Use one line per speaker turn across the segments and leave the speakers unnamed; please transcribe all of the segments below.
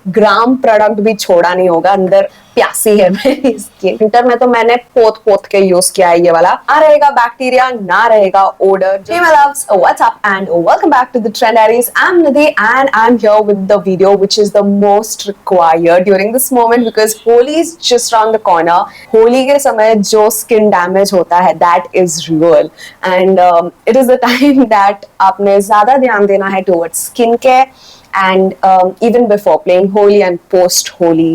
ग्राम product भी छोड़ा नहीं होगा, अंदर प्यासी है मेरी स्किन। विंटर में तो मैंने पोत पोत के यूज किया है ये वाला। ना रहेगा बैक्टीरिया, ना रहेगा order. Hey my loves, what's up and welcome back to the Trend Diaries. I'm Nidhi and I'm here with the video which is the most required during this moment because Holi is just around the corner. Holi के समय जो skin damage होता है that is real and it is the time that आपने ज्यादा ध्यान देना है towards skin care and even before playing Holi and post Holi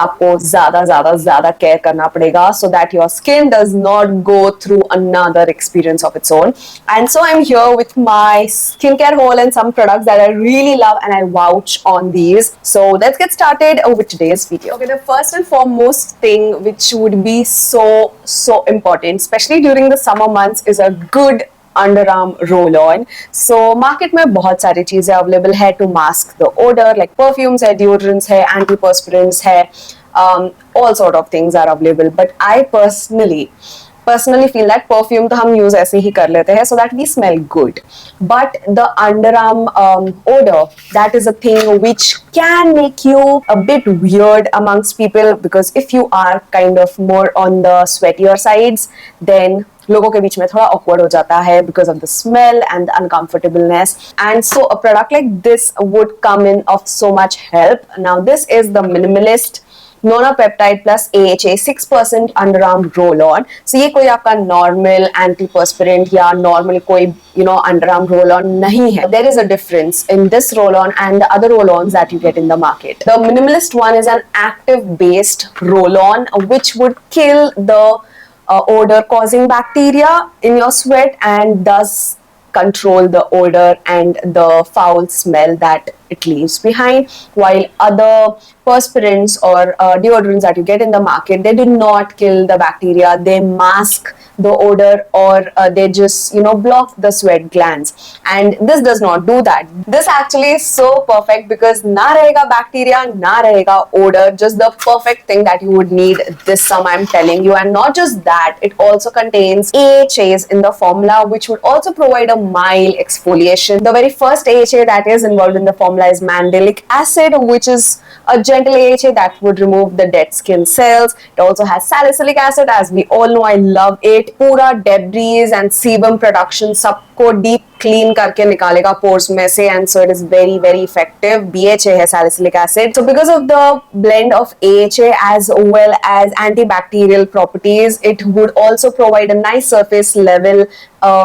आपको ज्यादा ज्यादा ज्यादा केयर करना पड़ेगा so that your skin does not go through another experience of its own. And so I'm here with my skincare haul and some products that I really love and I vouch on these. So let's get started with today's video. Okay, the first and foremost thing which would be so important, especially during the summer months, is a good underarm roll on. So market में बहुत सारी चीजें available है to mask the odour, like perfumes है, deodorants है, antiperspirants है, all sort of things are available. But I personally feel that perfume तो हम यूज ऐसे ही कर लेते हैं so that we smell good, but the underarm odor, that is a thing which can make you a bit weird amongst people because if you are kind of more on the sweatier sides then लोगों के बीच में थोड़ा awkward हो जाता है because of the smell and the uncomfortableness, and so a product like this would come in of so much help. Now this is the Minimalist Nonapeptide plus AHA 6% underarm roll-on. So ये कोई आपका normal antiperspirant या normal कोई underarm roll-on नहीं है. There is a difference in this roll-on and the other roll-ons that you get in the market. The Minimalist one is an active-based roll-on which would kill the odor causing bacteria in your sweat and thus control the odor and the foul smell that it leaves behind, while other perspirants or deodorants that you get in the market, they do not kill the bacteria, they mask the odor or they just block the sweat glands, and this does not do that. This actually is so perfect because na rahega bacteria, na rahega odor, just the perfect thing that you would need this summer, I'm telling you. And not just that, it also contains AHAs in the formula which would also provide a mild exfoliation. The very first AHA that is involved in the formula is mandelic acid, which is a gentle AHA that would remove the dead skin cells. It also has salicylic acid, as we all know, I love it. पूरा debris and sebum production सबको deep clean करके निकालेगा pores में से, and so it is very effective. BHA है salicylic acid. So because of the blend of AHA as well as antibacterial properties, it would also provide a nice surface level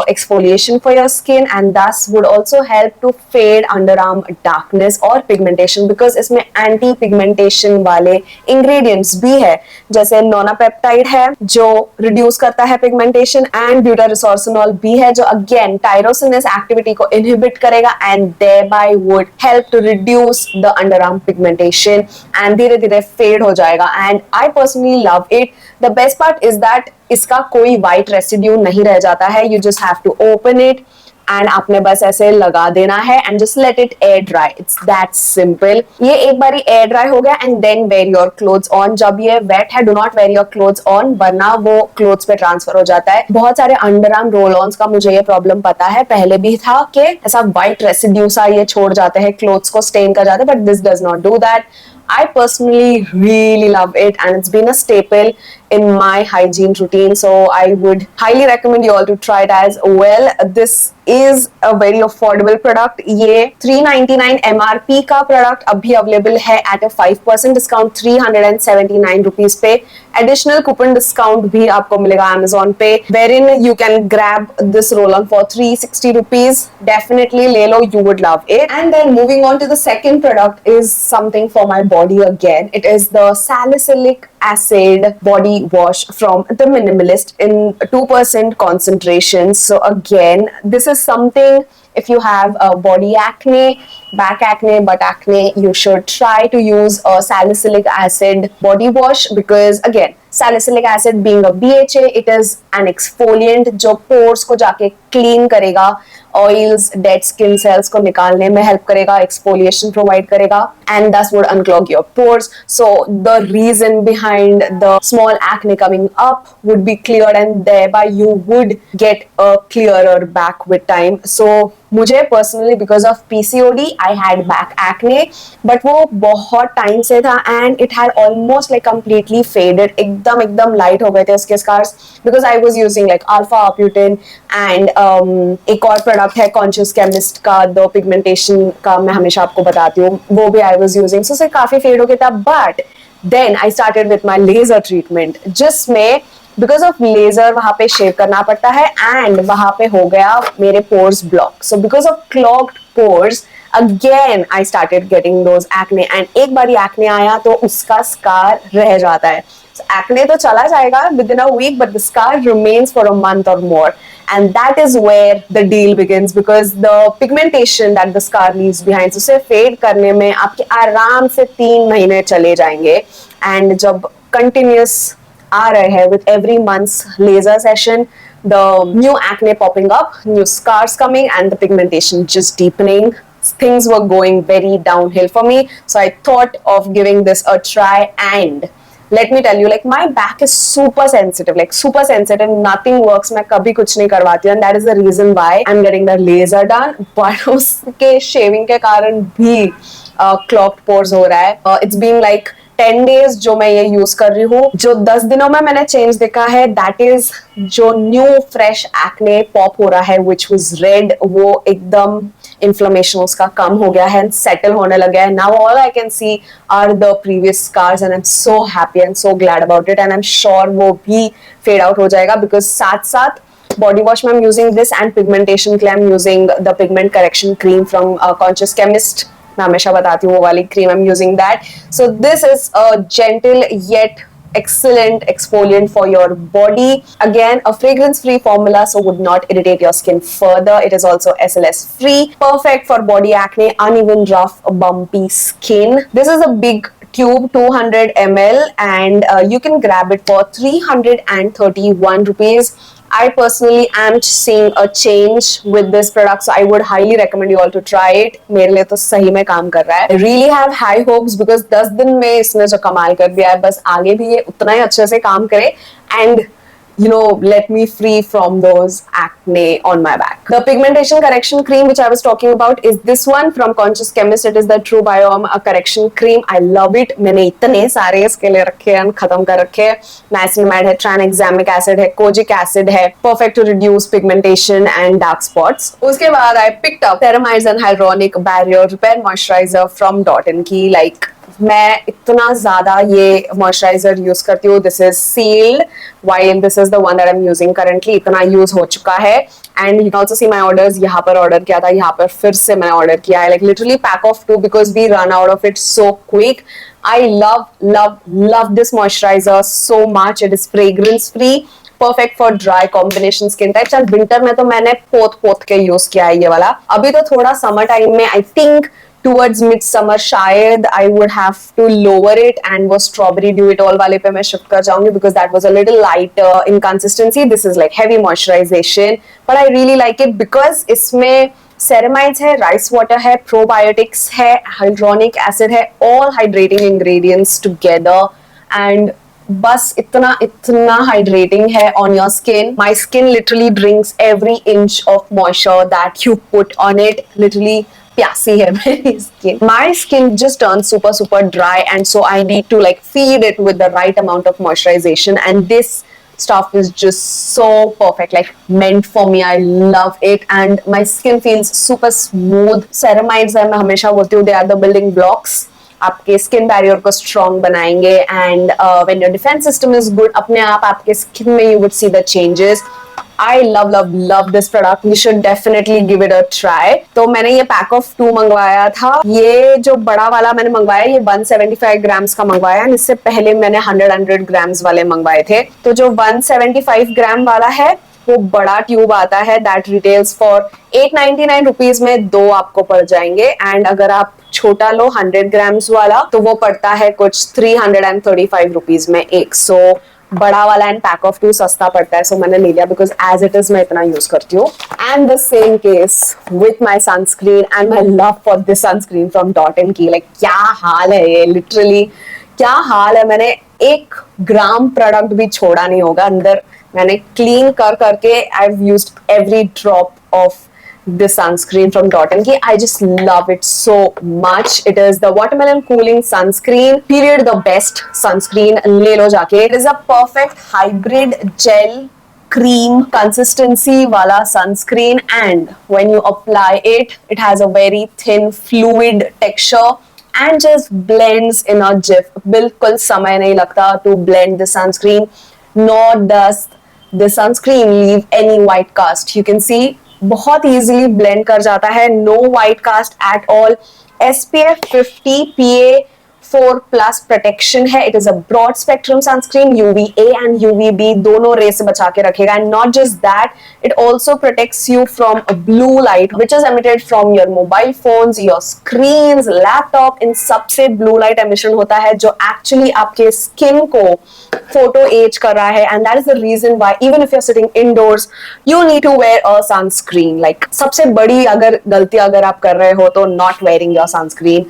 exfoliation for your skin and thus would also help to fade underarm darkness or pigmentation because इसमें anti pigmentation वाले ingredients भी है, जैसे nonapeptide है जो reduce करता है pigmentation and butaresorcinol भी है जो again tyrosinase activity को inhibit करेगा and thereby would help to reduce the underarm pigmentation and धीरे धीरे fade हो जाएगा, and I personally love it. The best part is that इसका कोई white residue नहीं रह जाता है. You just have to open it and आपने बस ऐसे लगा देना है and just let it air dry. It's that simple. ये एक बारी air dry हो गया and then wear your clothes on. जब ये wet है, do not wear your clothes on वरना वो clothes पे transfer हो जाता है. बहुत सारे underarm roll-ons का मुझे ये problem पता है, पहले भी था कि ऐसा white residue सा ये छोड़ जाते हैं, clothes को stain कर जाते हैं, but this does not do that. I personally really love it and it's been a staple in my hygiene routine, so I would highly recommend you all to try it as well. This is a very affordable product. ये 399 MRP का product अभी available है at a 5% discount 379 rupees पे. Additional coupon discount भी आपको मिलेगा Amazon पे, wherein you can grab this roll-on for 360 rupees. Definitely ले लो, you would love it. And then moving on to the second product is something for my body again. It is the salicylic acid body wash from the Minimalist in 2% concentration. So again, this is something, if you have body acne, back acne, butt acne, you should try to use a salicylic acid body wash because again, salicylic acid being a BHA, it is an exfoliant जो pores को जाके clean करेगा, oils, dead skin cells को निकालने में help करेगा, exfoliation provide करेगा, and thus would unclog your pores. So the reason behind the small acne coming up would be cleared and thereby you would get a clearer back with time. So मुझे personally because of PCOD I had back acne, but वो बहुत टाइम से था and it had almost like completely faded, एकदम एकदम light हो गए थे उसके scars because I was using like alpha arbutin and एक और प्रोडक्ट है कॉन्शियस केमिस्ट का, द पिगमेंटेशन का, मैं हमेशा आपको बताती हूँ, वो भी आई वाज यूजिंग, सो काफी फेड हो गया था. But then I started with my laser treatment, जिसमें बिकॉज ऑफ लेजर वहां पे शेव करना पड़ता है एंड वहां पे हो गया मेरे pores block. So because of clogged pores again I started getting those acne and एक बार एक्ने आया तो उसका स्कार रह जाता है. एक्ने तो चला जाएगा within a week but the scar remains for a month or more and that is where the deal begins because the pigmentation that the scar leaves behind, उसे फेड करने में आपके आराम से 3 महीने चले जाएंगे. एंड जब कंटिन्यूस आ रहे हैं with every month's laser session, the new acne popping up, new scars coming and the pigmentation just deepening, things were going very downhill for me. So I thought of giving this a try and let me tell you, like my back is super sensitive, nothing works, मैं कभी कुछ नहीं करवाती हूँ and that is the reason why I'm getting the laser done. but उसके shaving के कारण भी clogged pores हो रहा है. It's been like 10 days जो मैं ये यूज कर रही हूँ. जो 10 दिनों में मैंने चेंज देखा है दैट इज जो न्यू फ्रेश एक्ने पॉप हो रहा है विच वाज रेड, वो एकदम इन्फ्लेमेशन उसका कम हो गया है, सेटल होने लगा है. Now all I can see are the previous scars and I am so happy and so glad about it and I am sure वो भी फेड आउट हो जाएगा बिकॉज साथ साथ बॉडी वॉश में I am using this and pigmentation के लिए I am using the pigment correction cream from conscious chemist. मैं हमेशा बताती हूँ वो वाली cream I am using that. So this is a gentle yet excellent exfoliant for your body. Again, a fragrance free formula, so would not irritate your skin further. It is also SLS free, perfect for body acne, uneven, rough, bumpy skin. This is a big tube, 200 ml, and you can grab it for 331 rupees. I personally am seeing a change with this product, so I would highly recommend you all to try it. मेरे लिए तो सही में काम कर रहा है. I really have high hopes because 10 दिन में इसने जो कमाल कर दिया है, बस आगे भी ये उतना ही अच्छे से काम करे and you know, let me free from those acne on my back. The pigmentation correction cream which I was talking about is this one from Conscious Chemist. It is the True Biome correction cream. I love it. मैंने इतने सारे इसके लिए रखे हैं, खत्म कर रखे हैं. Niacinamide है, tranexamic acid है, kojic acid है, perfect to reduce pigmentation and dark spots. उसके बाद I picked up Ceramides and Hyaluronic Barrier Repair Moisturizer from Dot & Key. Like मैं इतना ज्यादा ये मॉइस्चराइजर यूज करती हूँ. This is sealed while this is the one that I'm using currently. इतना use हो चुका है and you can also see my orders. यहाँ पर ऑर्डर किया था, यहाँ पर फिर से मैंने ऑर्डर किया है. like literally pack of 2 because we run out of it so quick. I love this moisturizer so much. It is fragrance free, perfect for dry combination skin types. and winter में तो मैंने पोत के use किया है ये वाला. अभी तो थोड़ा समर टाइम में I think towards midsummer शायद I would have to lower it and वो strawberry dew it all वाले पे मैं shift कर जाऊंगी because that was a little light in consistency. This is like heavy moisturization but I really like it because इसमें ceramides है, rice water है, probiotics है, hyaluronic acid है, all hydrating ingredients together and बस इतना hydrating है on your skin. My skin literally drinks every inch of moisture that you put on it. Literally प्यासी है मेरी skin. My skin just turns super dry and so I need to like feed it with the right amount of moisturization and this stuff is just so perfect, like meant for me. I love it and my skin feels super smooth. Ceramides मैं हमेशा बोलती हूँ they are the building blocks. आपके skin barrier को strong बनाएंगे and when your defence system is good अपने आप आपके स्किन में you would see the changes. I love this product. You should definitely give it a try. तो मैंने ये पैक ऑफ 2 मंगवाया था. ये जो बड़ा वाला मैंने मंगवाया ये 175 ग्राम्स का मंगवाया. इससे पहले मैंने 100 ग्राम्स वाले मंगवाए थे. तो जो 175 ग्राम वाला है वो बड़ा ट्यूब आता है. दैट रिटेल्स फॉर 899 रुपीज में 2 आपको पड़ जाएंगे एंड अगर आप छोटा लो 100 ग्राम्स वाला तो वो पड़ता है कुछ 335 रुपीज में एक. सो बड़ा वाला एंड पैक ऑफ 2 सस्ता पड़ता है. सो मैंने ले लिया बिकॉज एज इट इज मैं इतना यूज करती हूँ. And the same case with my sunscreen and my love for this sunscreen from dot and की. लाइक क्या हाल है ये, लिटरली क्या हाल है. मैंने 1 ग्राम प्रोडक्ट भी छोड़ा नहीं होगा अंदर. मैंने क्लीन करके I have used every drop of this sunscreen from Dot & Key. I just love it so much. It is the watermelon cooling sunscreen. Period, the best sunscreen. Le lo jaake. It is a perfect hybrid gel cream consistency wala sunscreen, and when you apply it, it has a very thin fluid texture and just blends in a jiff. बिल्कुल समय नहीं लगता to blend the sunscreen, nor does the sunscreen leave any white cast. You can see बहुत easily blend कर जाता है, no white cast at all. SPF 50 PA4+ protection है. It is a broad spectrum sunscreen, UVA and UVB दोनों ray से बचा के रखेगा. And not just that, it also protects you from blue light which is emitted from your mobile phones, your screens, laptop. इन सबसे blue light emission होता है जो एक्चुअली आपके स्किन को फोटो एज कर रहा है. And that is the reason why even if you are sitting indoors you need to wear a sunscreen. Like सबसे बड़ी अगर गलती अगर आप कर रहे हो तो not wearing your sunscreen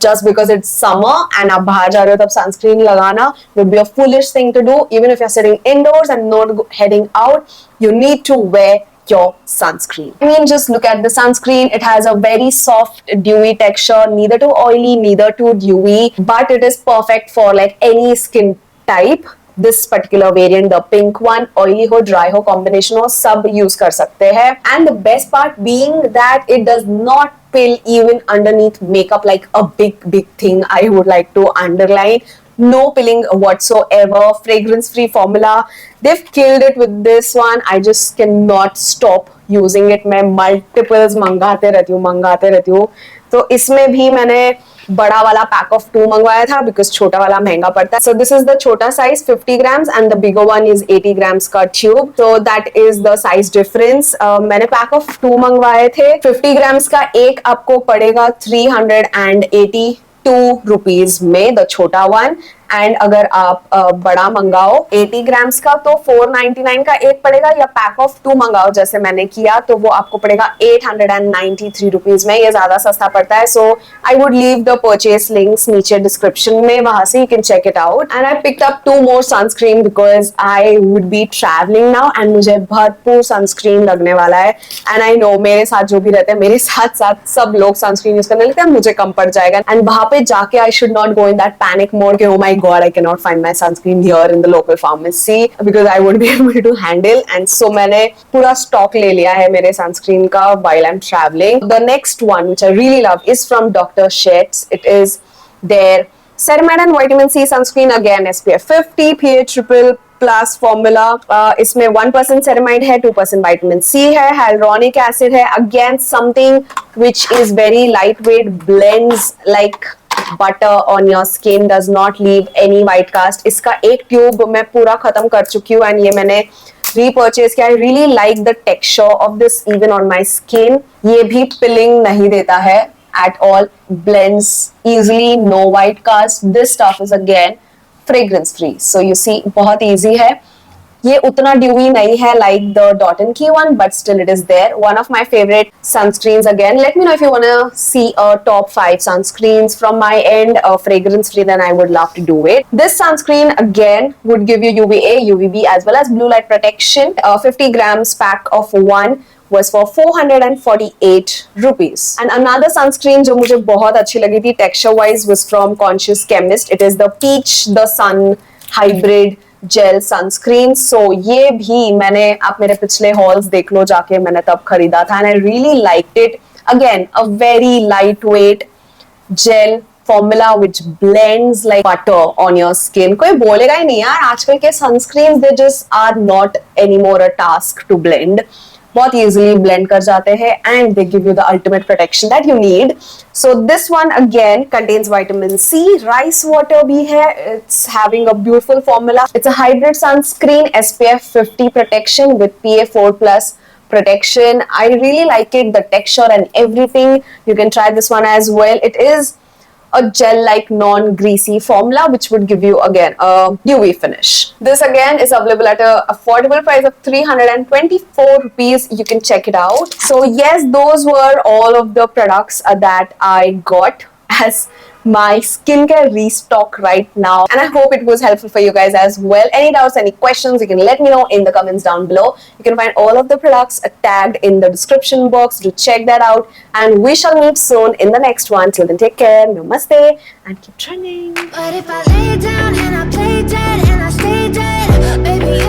just because it's summer and आप बाहर जा रहे हो तब sunscreen लगाना would be a foolish thing to do. Even if you're sitting indoors and not heading out, you need to wear your sunscreen. I mean, just look at the sunscreen. It has a very soft, dewy texture, neither too oily, neither too dewy, but it is perfect for like any skin type. This particular variant, the pink one, oily हो, dry हो, combination हो, सब use कर सकते हैं. And the best part being that it does not pill even underneath makeup like a big thing I would like to underline. No pilling whatsoever. Fragrance free formula. They've killed it with this one. I just cannot stop using it. मैं multiples मंगाते रहती हूँ. तो इसमें भी मैंने बड़ा वाला पैक ऑफ 2 मंगवाया था बिकॉज छोटा वाला महंगा पड़ता है. सो दिस इज द छोटा size 50 grams and the bigger one is 80 grams का tube. So that is the size difference. मैंने पैक ऑफ 2 मंगवाए थे. 50 ग्राम्स का एक आपको पड़ेगा 382 रुपीज में, द छोटा वन. एंड अगर आप बड़ा मंगाओ 80 ग्राम्स का तो 499 का एक पड़ेगा, या पैक ऑफ 2 मंगाओ जैसे मैंने किया तो वो आपको पड़ेगा 893 रुपीज में. ये ज्यादा सस्ता पड़ता है. So I would leave the purchase links नीचे डिस्क्रिप्शन में, वहां से you can check it out. And I picked up 2 more sunscreen because I would be travelling now and मुझे भरपूर सनस्क्रीन लगने वाला है. एंड आई नो मेरे साथ जो भी रहते हैं, मेरे साथ साथ सब लोग सनस्क्रीन यूज करने लगते हैं, मुझे कम पड़ जाएगा. एंड वहां पे जाके I should not go in that panic mode कि oh my god I cannot find my sunscreen here in the local pharmacy because I won't be able to handle. And so मैंने पूरा stock ले लिया है मेरे sunscreen का while I'm traveling. The next one which I really love is from Dr. Sheth's. It is their Ceramide and Vitamin C sunscreen, again SPF 50 PA++ formula. इसमें 1% ceramide है, 2% vitamin C है, hyaluronic acid है. Again something which is very lightweight, blends like butter on your skin, does not leave any white cast. इसका एक tube मैं पूरा खत्म कर चुकी हूँ एंड ये मैंने रीपर्चेज किया. I really like the texture of this even on my skin. ये भी पिलिंग नहीं देता है at all, blends easily, no white cast. This stuff is again fragrance free, so you see बहुत easy है. ये उतना dewy नहीं है like the Dot & Key one, but still it is there. One of my favorite sunscreens again. Let me know if you want to see a top 5 sunscreens from my end, fragrance free, then I would love to do it. This sunscreen again would give you UVA, UVB as well as blue light protection. 50 grams pack of 1 was for 448 rupees. And another sunscreen जो मुझे बहुत अच्छी लगी थी texture wise was from Conscious Chemist. It is the Peach the Sun Hybrid gel sunscreen. So ये भी मैंने, आप मेरे पिछले हॉल्स देख लो जाके, मैंने तब खरीदा था and I really liked it. Again a very lightweight gel formula which blends like butter on your skin. कोई बोलेगा ही नहीं यार आजकल के sunscreen they just are not anymore a task to blend. बहुत easily blend कर जाते हैं and they give you the ultimate protection that you need. So this one again contains vitamin C, rice water भी है. It's having a beautiful formula. It's a hybrid sunscreen, SPF 50 protection with PA4+ protection. I really like it, the texture and everything. You can try this one as well. It is a gel-like non-greasy formula which would give you again a dewy finish. This again is available at a affordable price of 324 rupees. You can check it out. So yes, those were all of the products that I got as my skincare restock right now, and I hope it was helpful for you guys as well. Any doubts, any questions, you can let me know in the comments down below. You can find all of the products tagged in the description box. Do check that out, and we shall meet soon in the next one. Till then, take care, namaste, and keep trending.
But if I lay down and I play dead and I stay dead, baby,